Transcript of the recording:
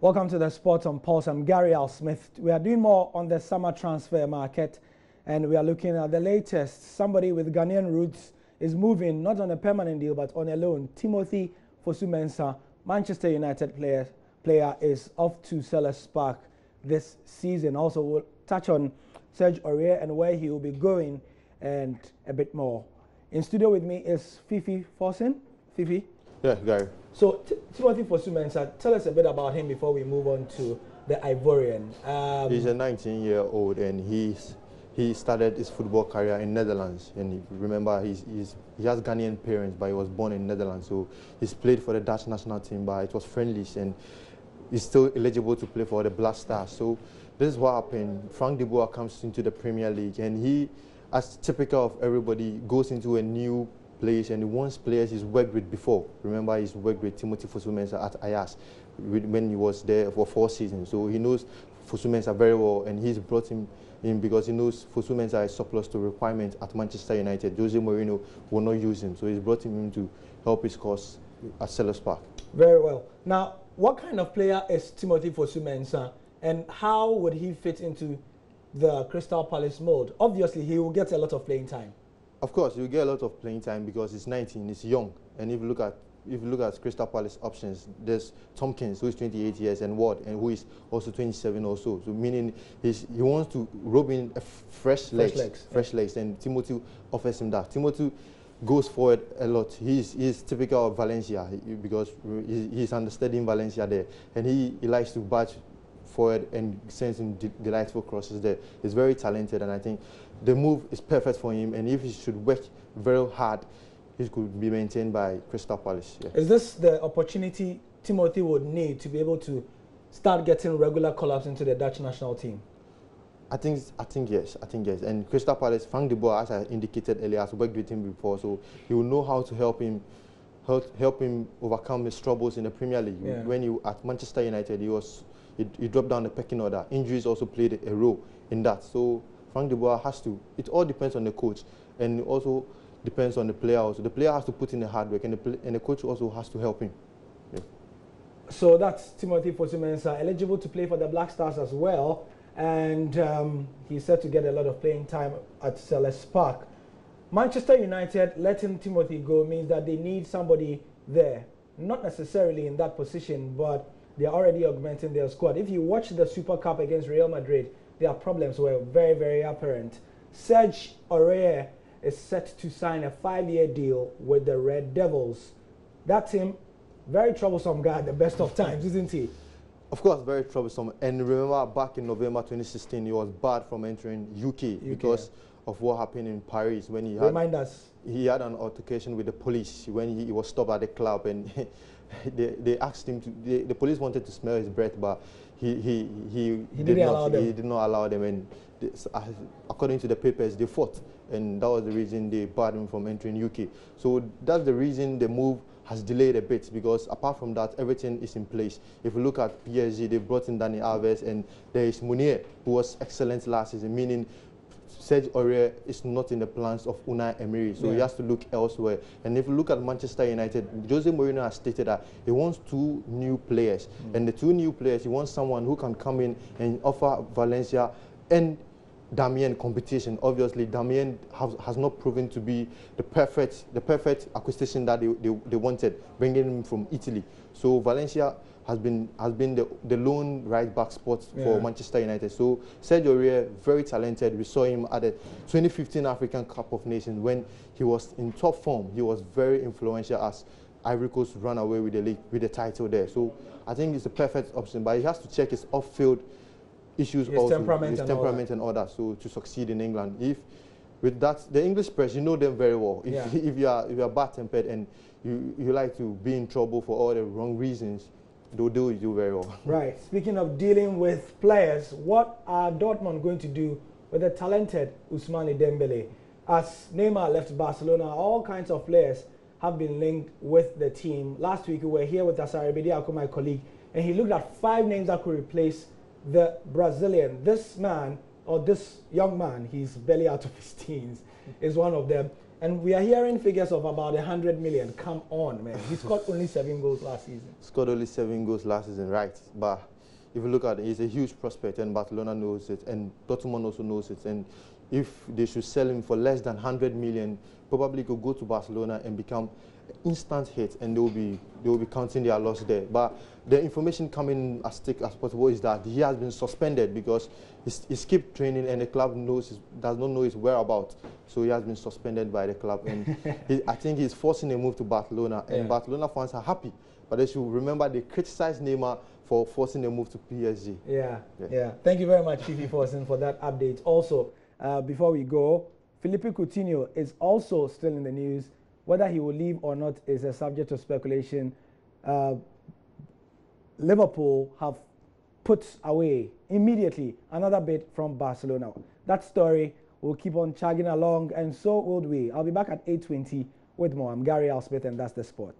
Welcome to the Sports on Pulse. I'm Gary Al Smith. We are doing more on the summer transfer market, and we are looking at the latest. Somebody with Ghanaian roots is moving, not on a permanent deal, but on a loan. Timothy Fosu-Mensah, Manchester United player, is off to Selhurst Park this season. Also, we'll touch on Serge Aurier and where he will be going and a bit more. In studio with me is Fifi Forsen. Fifi? Yeah, Gary. So, Timothy Fosu-Mensah, tell us a bit about him before we move on to the Ivorian. He's a 19-year-old and he started his football career in Netherlands. And remember, he has Ghanaian parents, but he was born in Netherlands. So he's played for the Dutch national team, but it was friendlies, and he's still eligible to play for the Black Stars. So this is what happened. Frank de Boer comes into the Premier League, and he, as typical of everybody, goes into a new place, and he wants players he's worked with before. Remember, he's worked with Timothy Fosu-Mensah at Ajax when he was there for 4 seasons. So he knows Fosu-Mensah very well, and he's brought him in because he knows Fosu-Mensah is surplus to requirement at Manchester United. Jose Mourinho will not use him, so he's brought him in to help his cause at Selhurst Park. Very well. Now, what kind of player is Timothy Fosu-Mensah, and how would he fit into the Crystal Palace mold? Obviously, he will get a lot of playing time. Of course, you get a lot of playing time because he's 19, he's young. And if you look at Crystal Palace options, there's Tompkins, who is 28 years, and Ward, and who is also 27 or so. So meaning he wants to rub in fresh legs, and Timothy offers him that. Timothy goes forward a lot. He's typical of Valencia because he's understudy in Valencia there, and he likes to batch forward and sends him delightful crosses there. He's very talented, and I think the move is perfect for him, and if he should work very hard, he could be maintained by Crystal Palace. Yeah. Is this the opportunity Timothy would need to be able to start getting regular call-ups into the Dutch national team? I think yes. And Crystal Palace, Frank de Boer, as I indicated earlier, has worked with him before, so he will know how to help him overcome his troubles in the Premier League. Yeah. When he at Manchester United, he dropped down the pecking order. Injuries also played a role in that. So Frank de Boer has to. It all depends on the coach, and it also depends on the player also. The player has to put in the hard work, and the coach also has to help him. Yeah. So that's Timothy Fosu-Mensah, eligible to play for the Black Stars as well, and he's set to get a lot of playing time at Selhurst Park. Manchester United letting Timothy go means that they need somebody there, not necessarily in that position, but they are already augmenting their squad. If you watch the Super Cup against Real Madrid, their problems were very, very apparent. Serge Aurier is set to sign a 5-year deal with the Red Devils. That's him. Very troublesome guy at the best of times, isn't he? Of course, very troublesome. And remember, back in November 2016, he was barred from entering UK because of what happened in Paris when he had an altercation with the police when he was stopped at the club, and they asked him to. The police wanted to smell his breath, but he did not allow them, and according to the papers, they fought, and that was the reason they barred him from entering UK. So that's the reason the move has delayed a bit, because apart from that, everything is in place. If you look at PSG, they brought in Dani Alves, and there is Mounier, who was excellent last season, meaning Serge Aurier is not in the plans of Unai Emery, so he has to look elsewhere. And if you look at Manchester United, Jose Mourinho has stated that he wants 2 new players. And the 2 new players, he wants someone who can come in and offer Valencia and Darmian competition. Obviously, Darmian has not proven to be the perfect acquisition that they wanted, bringing him from Italy. So Valencia has been the lone right back spot for Manchester United. So Serge Aurier, very talented. We saw him at the 2015 African Cup of Nations when he was in top form. He was very influential as Ivory Coast ran away with the league, with the title there. So I think it's a perfect option, but he has to check his off-field issues, his temperament and all that. So to succeed in England, if with that, the English press, you know them very well. If you are bad-tempered and you like to be in trouble for all the wrong reasons, they'll deal with you very well. Right. Speaking of dealing with players, what are Dortmund going to do with the talented Ousmane Dembele? As Neymar left Barcelona, all kinds of players have been linked with the team. Last week, we were here with Asare Bediako, my colleague, and he looked at 5 names that could replace the Brazilian. This man, or this young man, he's barely out of his teens, is one of them. And we are hearing figures of about 100 million. Come on, man. He scored only 7 goals last season. Scored only 7 goals last season, right. But if you look at it, he's a huge prospect, and Barcelona knows it, and Dortmund also knows it. And if they should sell him for less than 100 million, probably could go to Barcelona and become instant hit, and they will be counting their loss there. But the information coming as thick as possible is that he has been suspended because he skipped training, and the club does not know his whereabouts. So he has been suspended by the club, and I think he's forcing a move to Barcelona, and Barcelona fans are happy. But they should remember they criticized Neymar for forcing a move to PSG. Yeah. Thank you very much, Fifi Forson, for that update. Also, before we go, Philippe Coutinho is also still in the news. Whether he will leave or not is a subject of speculation. Liverpool have put away immediately another bid from Barcelona. That story will keep on chugging along, and so would we. I'll be back at 8:20 with more. I'm Gary Alsmith, and that's The Sport.